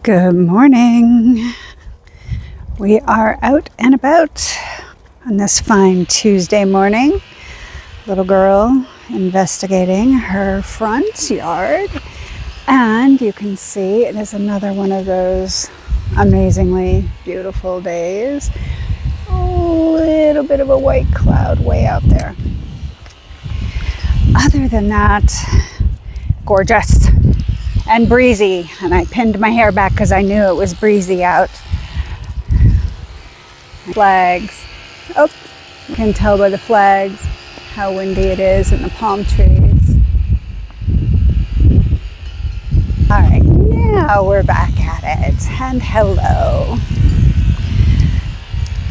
Good morning. We are out and about on this fine Tuesday morning. Little girl investigating her front yard, and you can see it is another one of those amazingly beautiful days. A little bit of a white cloud way out there. Other than that, gorgeous and breezy, and I pinned my hair back because I knew it was breezy out. Flags. Oh, you can tell by the flags how windy it is and the palm trees. All right, now we're back at it, and hello.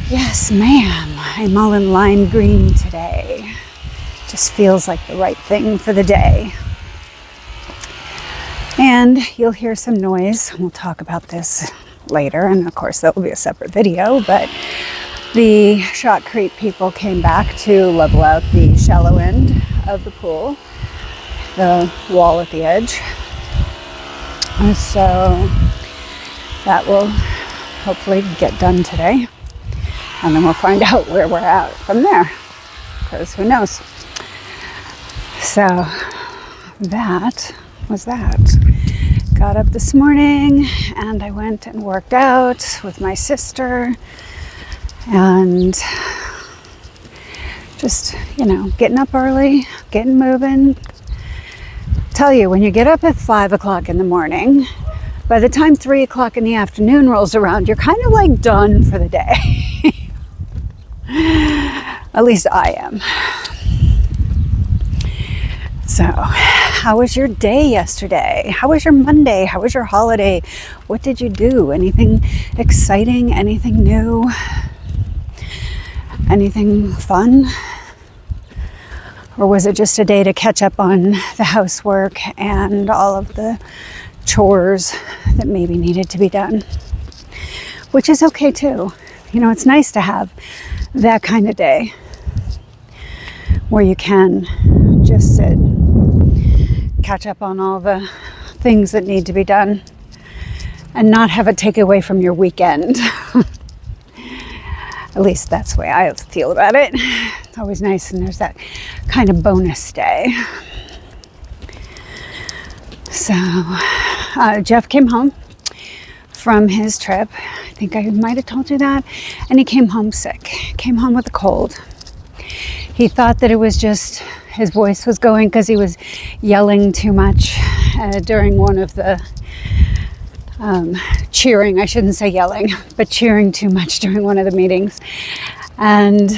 Yes, ma'am, I'm all in lime green today. Just feels like the right thing for the day. And you'll hear some noise. We'll talk about this later, and of course that will be a separate video, but the shotcrete people came back to level out the shallow end of the pool, the wall at the edge. And so that will hopefully get done today, and then we'll find out where we're at from there, because who knows. So that was that. Got up this morning and I went and worked out with my sister, and just, getting up early, getting moving. Tell you, when you get up at 5 o'clock in the morning, by the time 3 o'clock in the afternoon rolls around, you're kind of like done for the day. At least I am. So, how was your day yesterday? How was your Monday? How was your holiday? What did you do? Anything exciting? Anything new? Anything fun? Or was it just a day to catch up on the housework and all of the chores that maybe needed to be done? Which is okay too. It's nice to have that kind of day where you can just sit, catch up on all the things that need to be done, and not have it take away from your weekend. At least that's the way I feel about it. It's always nice, and there's that kind of bonus day. So Jeff came home from his trip. I think I might have told you that. And he came home sick. Came home with a cold. He thought that it was just his voice was going because he was yelling too much during one of the cheering. I shouldn't say yelling, but cheering too much during one of the meetings. And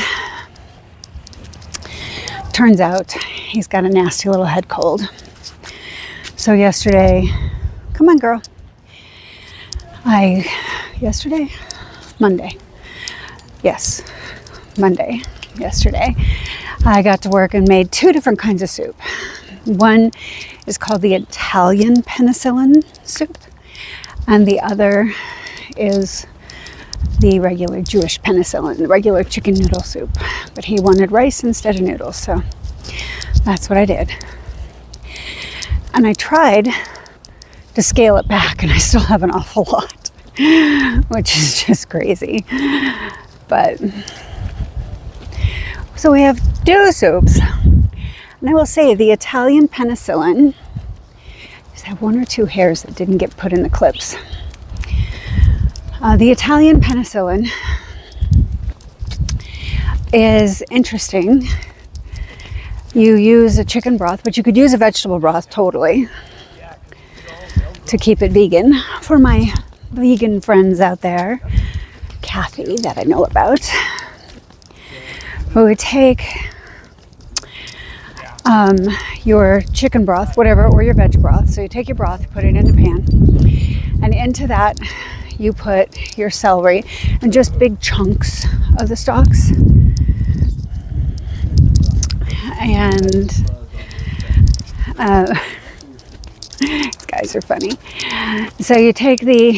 turns out he's got a nasty little head cold. So yesterday, come on girl. Monday. Yes, Monday. Yesterday, I got to work and made 2 different kinds of soup. One is called the Italian penicillin soup, and the other is the regular Jewish penicillin, the regular chicken noodle soup. But he wanted rice instead of noodles, so that's what I did. And I tried to scale it back, and I still have an awful lot, which is just crazy. But so we have 2 soups, and I will say the Italian penicillin, just have 1 or 2 hairs that didn't get put in the clips. The Italian penicillin is interesting. You use a chicken broth, but you could use a vegetable broth totally to keep it vegan. For my vegan friends out there, Kathy, that I know about, we would take your chicken broth, whatever, or your veg broth. So you take your broth, you put it in a pan, and into that you put your celery and just big chunks of the stalks. And these guys are funny. So you take the,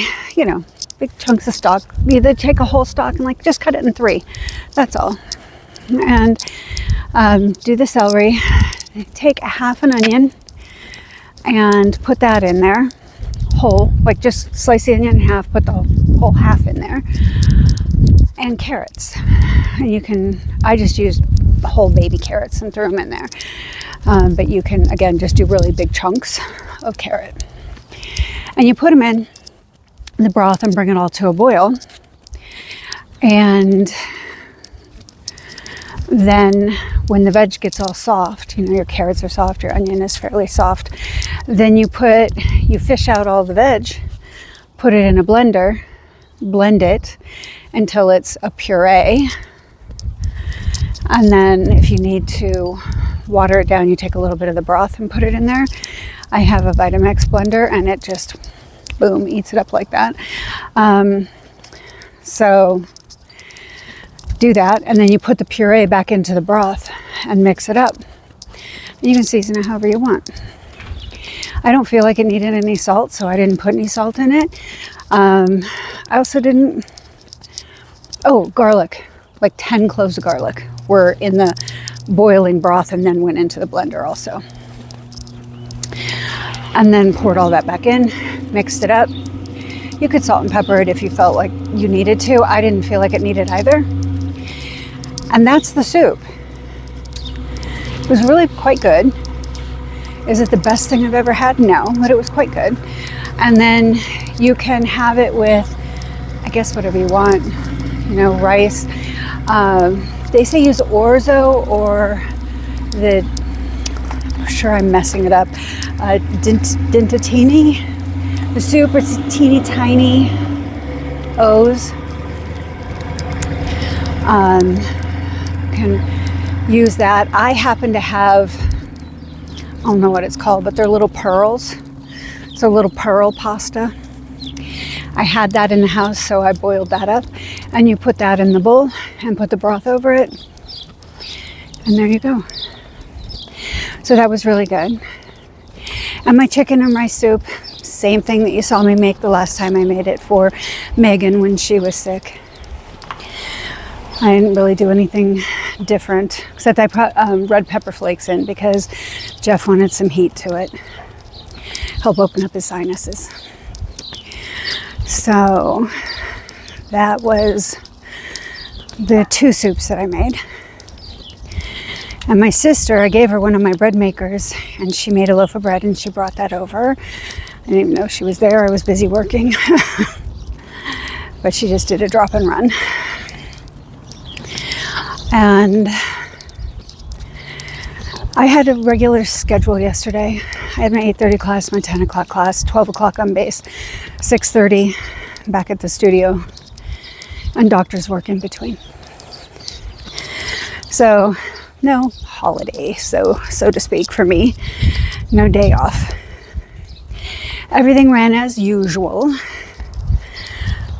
big chunks of stalk. You either take a whole stalk and just cut it in 3. That's all. And do the celery. Take a half an onion and put that in there. whole, like just slice the onion in half, put the whole half in there, and carrots. And you can, I just used whole baby carrots and threw them in there. But you can, again, just do really big chunks of carrot. And you put them in the broth and bring it all to a boil. And then when the veg gets all soft, your carrots are soft, your onion is fairly soft, then you fish out all the veg, put it in a blender, blend it until it's a puree. And then if you need to water it down, you take a little bit of the broth and put it in there. I have a Vitamix blender and it just, boom, eats it up like that. So do that, and then you put the puree back into the broth and mix it up. You can season it however you want. I don't feel like it needed any salt, so I didn't put any salt in it. I also didn't, garlic, like 10 cloves of garlic were in the boiling broth and then went into the blender also. And then poured all that back in, mixed it up. You could salt and pepper it if you felt like you needed to. I didn't feel like it needed either. And that's the soup. It was really quite good. Is it the best thing I've ever had? No, but it was quite good. And then you can have it with, I guess, whatever you want, rice. They say use orzo or I'm sure I'm messing it up, dentatini. The soup is teeny tiny O's. Can use that. I happen to have, I don't know what it's called, but they're little pearls. So little pearl pasta. I had that in the house, so I boiled that up. And you put that in the bowl and put the broth over it. And there you go. So that was really good. And my chicken and rice soup, same thing that you saw me make the last time I made it for Megan when she was sick. I didn't really do anything different, except I put red pepper flakes in because Jeff wanted some heat to it. Help open up his sinuses. So that was the 2 soups that I made. And my sister, I gave her one of my bread makers and she made a loaf of bread and she brought that over. I didn't even know she was there. I was busy working. But she just did a drop and run. And I had a regular schedule yesterday. I had my 8:30 class, my 10 o'clock class, 12 o'clock on base, 6:30 back at the studio, and doctor's work in between. So no holiday, so to speak, for me. No day off. Everything ran as usual.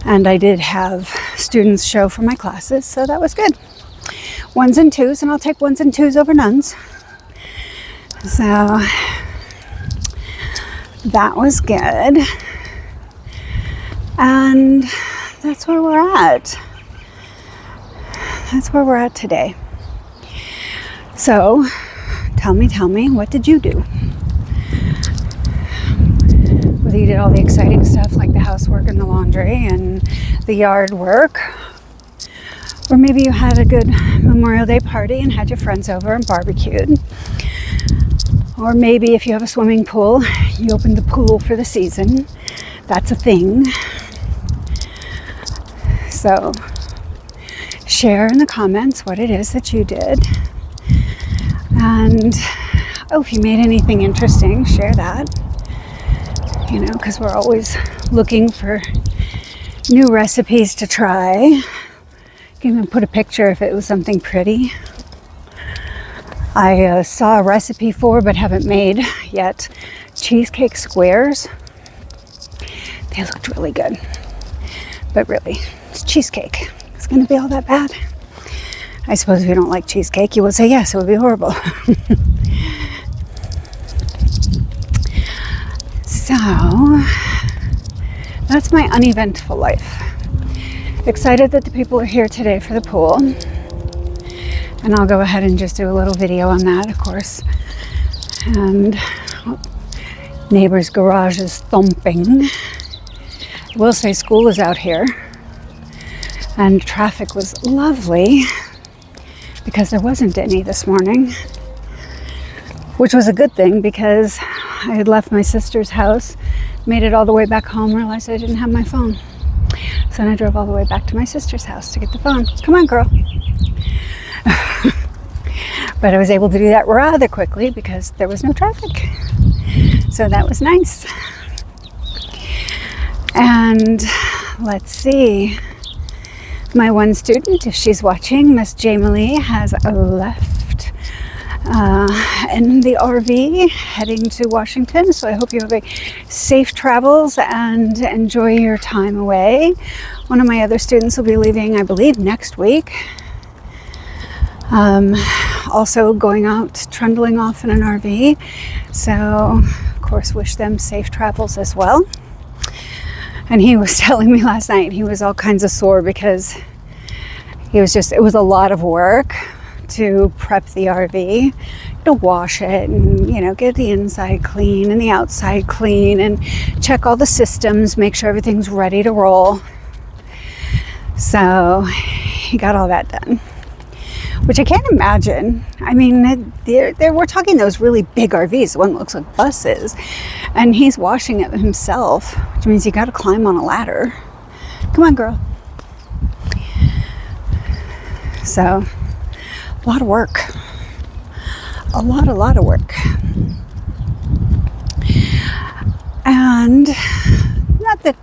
And I did have students show for my classes, so that was good. 1s and 2s, and I'll take 1s and 2s over nones. So that was good. And that's where we're at. That's where we're at today. So tell me, what did you do? Whether you did all the exciting stuff like the housework and the laundry and the yard work, or maybe you had a good Memorial Day party and had your friends over and barbecued. Or maybe if you have a swimming pool, you opened the pool for the season. That's a thing. So share in the comments what it is that you did. And if you made anything interesting, share that. Because we're always looking for new recipes to try. You can even put a picture if it was something pretty. I saw a recipe for, but haven't made yet, cheesecake squares. They looked really good. But really, it's cheesecake. It's going to be all that bad? I suppose if you don't like cheesecake, you would say yes, it would be horrible. So, that's my uneventful life. Excited that the people are here today for the pool. And I'll go ahead and just do a little video on that, of course. And Neighbor's garage is thumping. I will say school is out here, and traffic was lovely because there wasn't any this morning, which was a good thing because I had left my sister's house, made it all the way back home, realized I didn't have my phone. So then I drove all the way back to my sister's house to get the phone. Come on, girl. But I was able to do that rather quickly because there was no traffic. So that was nice. And let's see. My one student, if she's watching, Miss Jamie, has left in the RV heading to Washington. So I hope you have a safe travels and enjoy your time away. One of my other students will be leaving, I believe, next week. Also going out, trundling off in an RV. So, of course, wish them safe travels as well. And he was telling me last night he was all kinds of sore because it was a lot of work to prep the RV, to wash it and, get the inside clean and the outside clean and check all the systems, make sure everything's ready to roll. So he got all that done, which I can't imagine. I mean, we're talking those really big RVs, the one that looks like buses, and he's washing it himself, which means you got to climb on a ladder. Come on, girl. So, a lot of work. A lot of work. And not that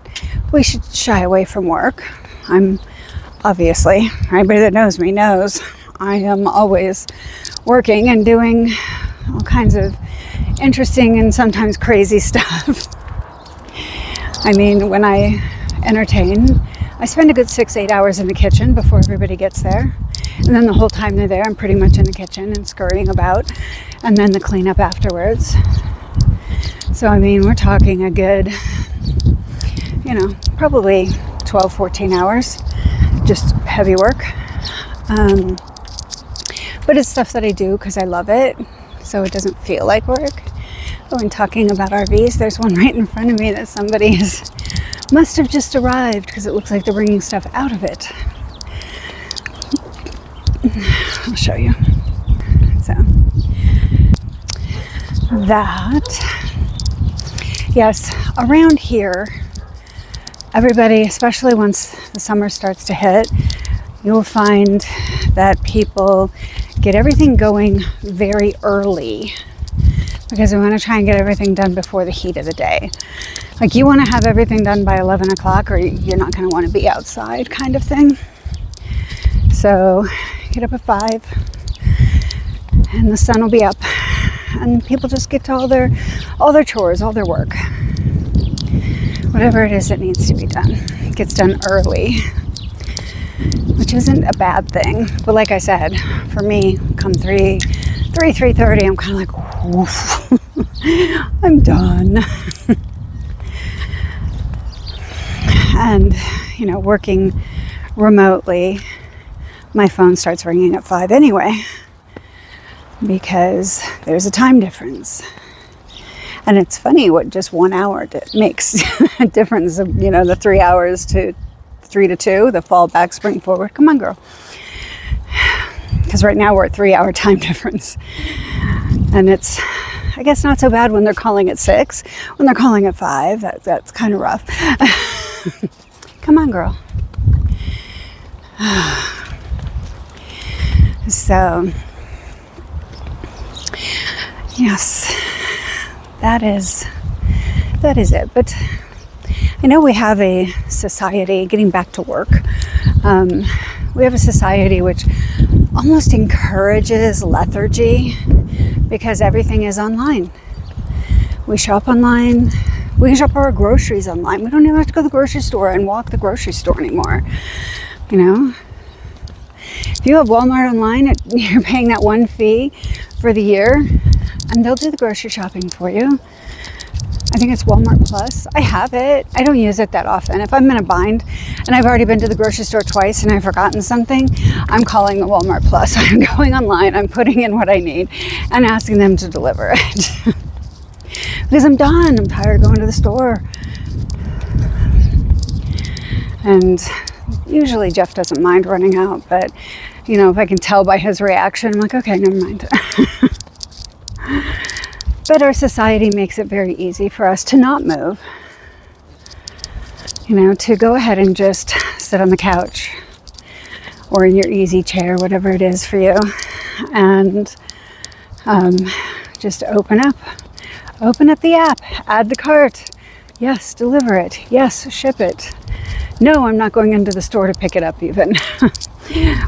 we should shy away from work. I'm obviously, anybody that knows me knows I am always working and doing all kinds of interesting and sometimes crazy stuff. I mean, when I entertain, I spend a good 6-8 hours in the kitchen before everybody gets there. And then the whole time they're there, I'm pretty much in the kitchen and scurrying about. And then the cleanup afterwards. So, I mean, we're talking a good, probably 12, 14 hours. Just heavy work. But it's stuff that I do because I love it. So it doesn't feel like work. But when talking about RVs, there's one right in front of me that somebody must have just arrived because it looks like they're bringing stuff out of it. I'll show you. So that, yes, around here, everybody, especially once the summer starts to hit, you'll find that people get everything going very early because we want to try and get everything done before the heat of the day. Like, you want to have everything done by 11 o'clock or you're not going to want to be outside, kind of thing. So get up at 5 and the sun will be up and people just get to all their chores, all their work. Whatever it is that needs to be done, it gets done early, which isn't a bad thing. But like I said, for me, come 3:30, I'm kind of like, woof, I'm done. And, working remotely, my phone starts ringing at 5 anyway, because there's a time difference. And it's funny what just 1 hour makes a difference of, the 3 hours to 3 to 2, the fall back, spring forward. Come on, girl. Because right now we're at 3 hour time difference. And it's, I guess, not so bad when they're calling at 6. When they're calling at 5, that's kind of rough. Come on, girl. So, yes, that is it. But I know we have a society, getting back to work, we have a society which almost encourages lethargy because everything is online. We shop online. We can shop our groceries online. We don't even have to go to the grocery store and walk the grocery store anymore. If you have Walmart online, you're paying that one fee for the year, and they'll do the grocery shopping for you. I think it's Walmart Plus. I have it. I don't use it that often. If I'm in a bind and I've already been to the grocery store twice and I've forgotten something, I'm calling the Walmart Plus. I'm going online, I'm putting in what I need and asking them to deliver it. because I'm done. I'm tired of going to the store. And usually Jeff doesn't mind running out, but you know, if I can tell by his reaction, I'm like, okay, never mind. But our society makes it very easy for us to not move. You know, to go ahead and just sit on the couch or in your easy chair, whatever it is for you, and just open up the app, add to cart. Yes, deliver it. Yes, ship it. No, I'm not going into the store to pick it up even.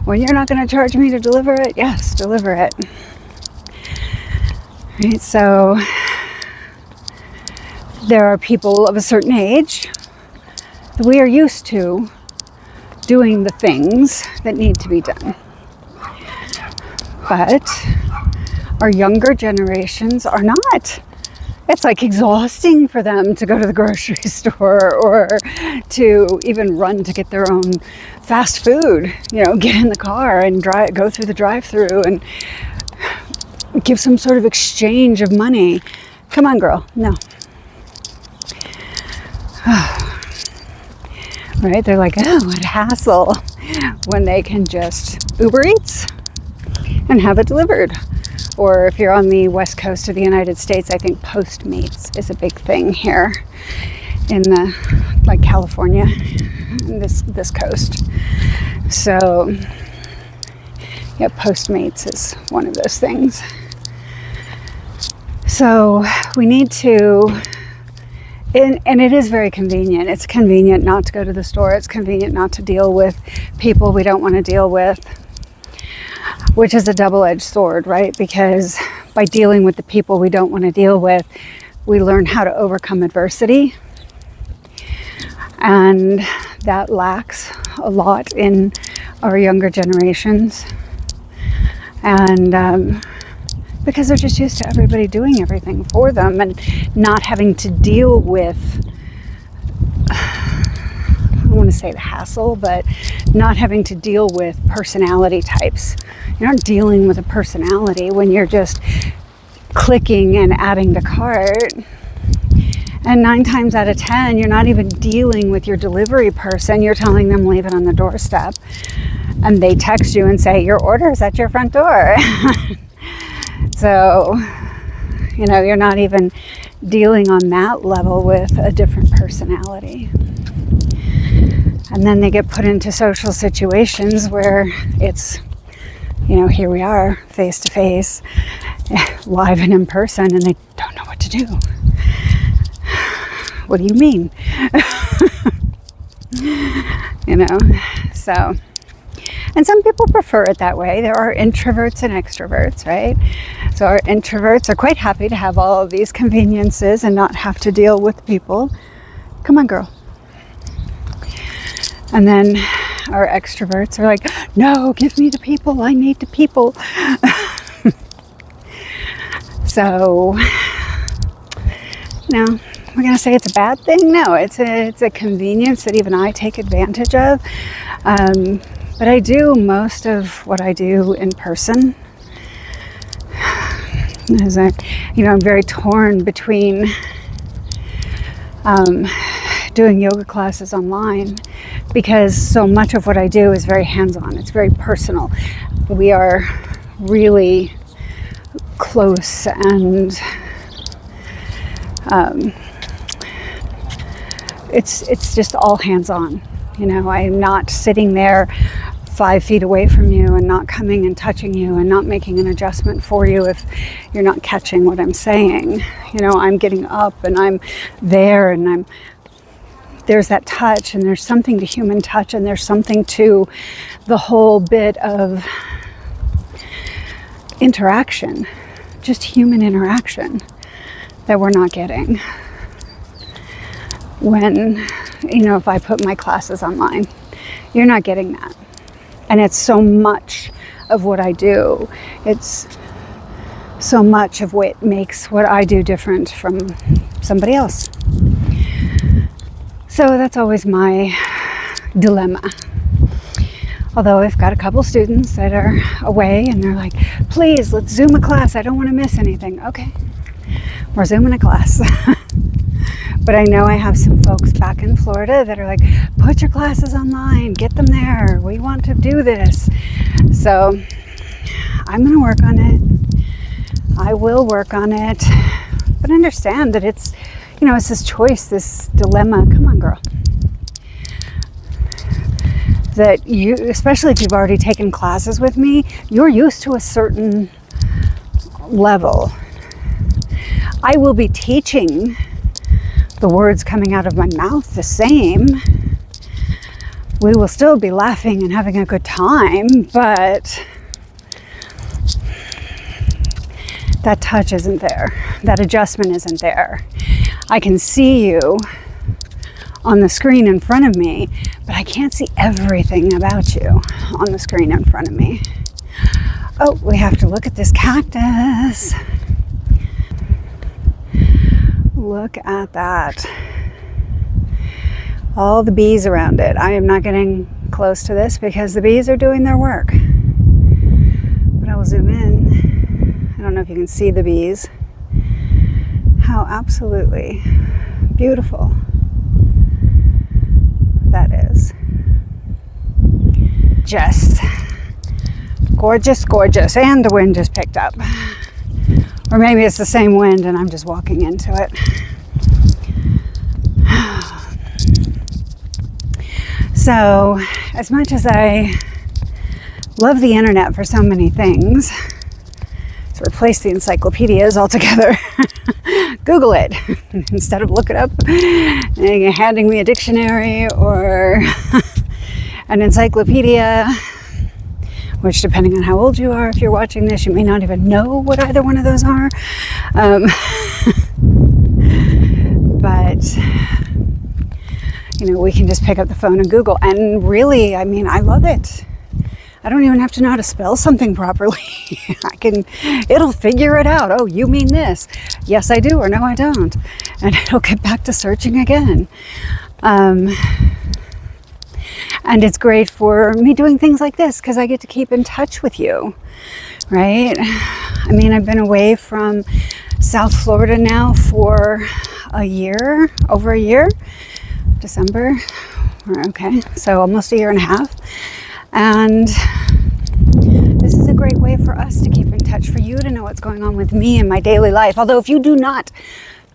Well, you're not going to charge me to deliver it? Yes, deliver it. Right, so there are people of a certain age that we are used to doing the things that need to be done. But our younger generations are not. It's like exhausting for them to go to the grocery store or to even run to get their own fast food. You know, get in the car and go through the drive-through and give some sort of exchange of money. Come on, girl. No. Right? They're like, oh, what a hassle, when they can just Uber Eats and have it delivered. Or if you're on the west coast of the United States, I think Postmates is a big thing here in like California, this coast. So yeah, Postmates is one of those things. So we need to, and it is very convenient. It's convenient not to go to the store. It's convenient not to deal with people we don't want to deal with, which is a double-edged sword, right? Because by dealing with the people we don't want to deal with, we learn how to overcome adversity. And that lacks a lot in our younger generations. And because they're just used to everybody doing everything for them and not having to deal with, I don't want to say the hassle, but not having to deal with personality types. You're not dealing with a personality when you're just clicking and adding to cart. And 9 times out of 10, you're not even dealing with your delivery person. You're telling them leave it on the doorstep. And they text you and say, your order is at your front door. So, you know, you're not even dealing on that level with a different personality. And then they get put into social situations where it's, you know, here we are, face to face, live and in person, and they don't know what to do. What do you mean? You know, so, and some people prefer it that way. There are introverts and extroverts, right? So our introverts are quite happy to have all of these conveniences and not have to deal with people. Come on, girl. And then our extroverts are like, no, give me the people. I need the people. So, no, we're going to say it's a bad thing? No, it's a convenience that even I take advantage of. But I do most of what I do in person. As I'm very torn between doing yoga classes online, because so much of what I do is very hands-on. It's very personal. We are really close, and it's just all hands-on. You know, I'm not sitting there 5 feet away from you and not coming and touching you and not making an adjustment for you if you're not catching what I'm saying. You know, I'm getting up and I'm there, and there's that touch, and there's something to human touch, and there's something to the whole bit of interaction, just human interaction, that we're not getting when, you know, if I put my classes online. You're not getting that. And it's so much of what I do. It's so much of what makes what I do different from somebody else. So that's always my dilemma. Although I've got a couple students that are away and they're like, please, let's Zoom a class. I don't want to miss anything. Okay. or Zoom in a class. But I know I have some folks back in Florida that are like, put your classes online, get them there. We want to do this. So I'm going to work on it. I will work on it. But understand that it's, you know, it's this choice, this dilemma. Come on, girl. That you, especially if you've already taken classes with me, you're used to a certain level. I will be teaching the words coming out of my mouth the same. We will still be laughing and having a good time, but that touch isn't there. That adjustment isn't there. I can see you on the screen in front of me, but I can't see everything about you on the screen in front of me. Oh, we have to look at this cactus. Look at that. All the bees around it. I am not getting close to this because the bees are doing their work. But I will zoom in. I don't know if you can see the bees. How absolutely beautiful that is. Just gorgeous, gorgeous. And the wind just picked up. Or maybe it's the same wind and I'm just walking into it. So, as much as I love the internet for so many things, to replace the encyclopedias altogether, Google it instead of look it up and handing me a dictionary or an encyclopedia, which, depending on how old you are, if you're watching this, you may not even know what either one of those are. But, you know, we can just pick up the phone and Google. And really, I mean, I love it. I don't even have to know how to spell something properly. It'll figure it out. Oh, you mean this? Yes, I do, or no, I don't. And it'll get back to searching again. And it's great for me doing things like this because I get to keep in touch with you, right? I mean, I've been away from South Florida now for a year, over a year, December. Okay, so almost a year and a half. And this is a great way for us to keep in touch, for you to know what's going on with me in my daily life. Although if you do not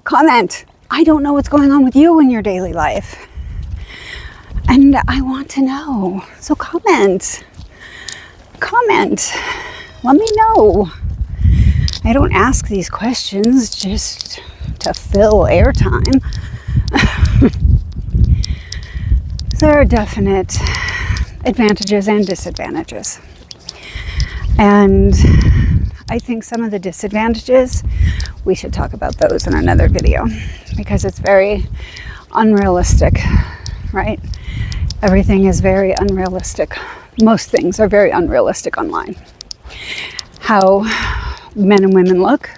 comment, I don't know what's going on with you in your daily life. And I want to know. So comment. Comment. Let me know. I don't ask these questions just to fill airtime. There are definite advantages and disadvantages. And I think some of the disadvantages, we should talk about those in another video because it's very unrealistic, right? Everything is very unrealistic. Most things are very unrealistic online. How men and women look,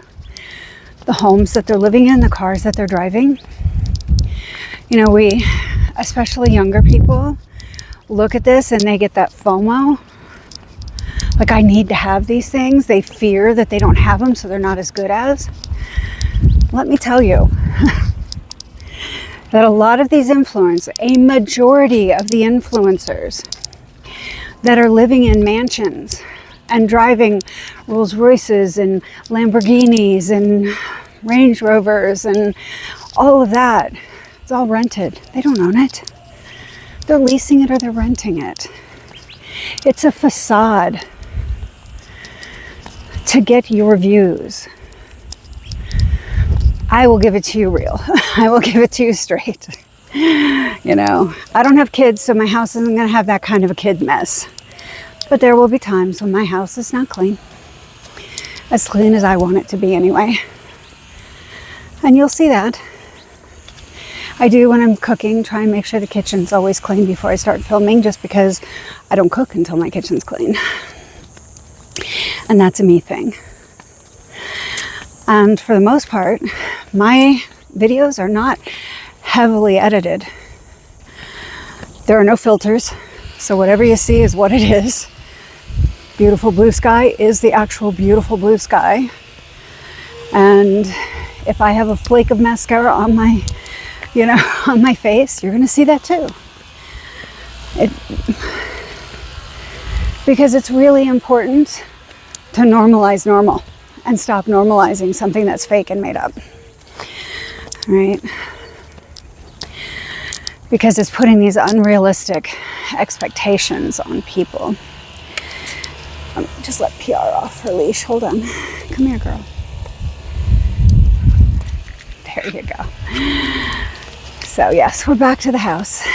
the homes that they're living in, the cars that they're driving. You know, we, especially younger people, look at this and they get that FOMO. Like, I need to have these things. They fear that they don't have them, so they're not as good as. Let me tell you that a lot of these influencers, a majority of the influencers that are living in mansions and driving Rolls Royces and Lamborghinis and Range Rovers and all of that, it's all rented. They don't own it. They're leasing it or they're renting it. It's a facade to get your views. I will give it to you real. I will give it to you straight. You know, I don't have kids, so my house isn't going to have that kind of a kid mess. But there will be times when my house is not clean. As clean as I want it to be anyway. And you'll see that. I do, when I'm cooking, try and make sure the kitchen's always clean before I start filming, just because I don't cook until my kitchen's clean. And that's a me thing. And for the most part, my videos are not heavily edited. There are no filters, so whatever you see is what it is. Beautiful blue sky is the actual beautiful blue sky. And If I have a flake of mascara on my, on my face, you're going to see that too. Because it's really important to normalize normal and stop normalizing something that's fake and made up. Right? Because it's putting these unrealistic expectations on people. Just let PR off her leash. Hold on. Come here, girl. There you go. So yes, we're back to the house.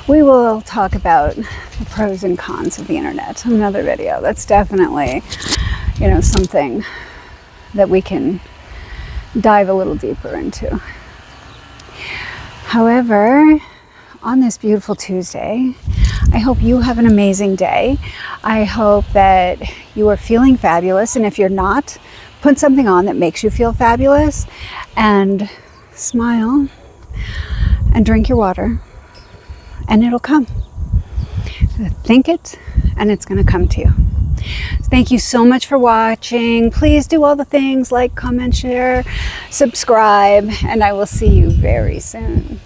We will talk about the pros and cons of the internet in another video. That's definitely, something that we can dive a little deeper into. However, on this beautiful Tuesday, I hope you have an amazing day. I hope that you are feeling fabulous. And if you're not, put something on that makes you feel fabulous and smile and drink your water. And it'll come. Think it, and it's going to come to you. Thank you so much for watching. Please do all the things like, comment, share, subscribe, and I will see you very soon.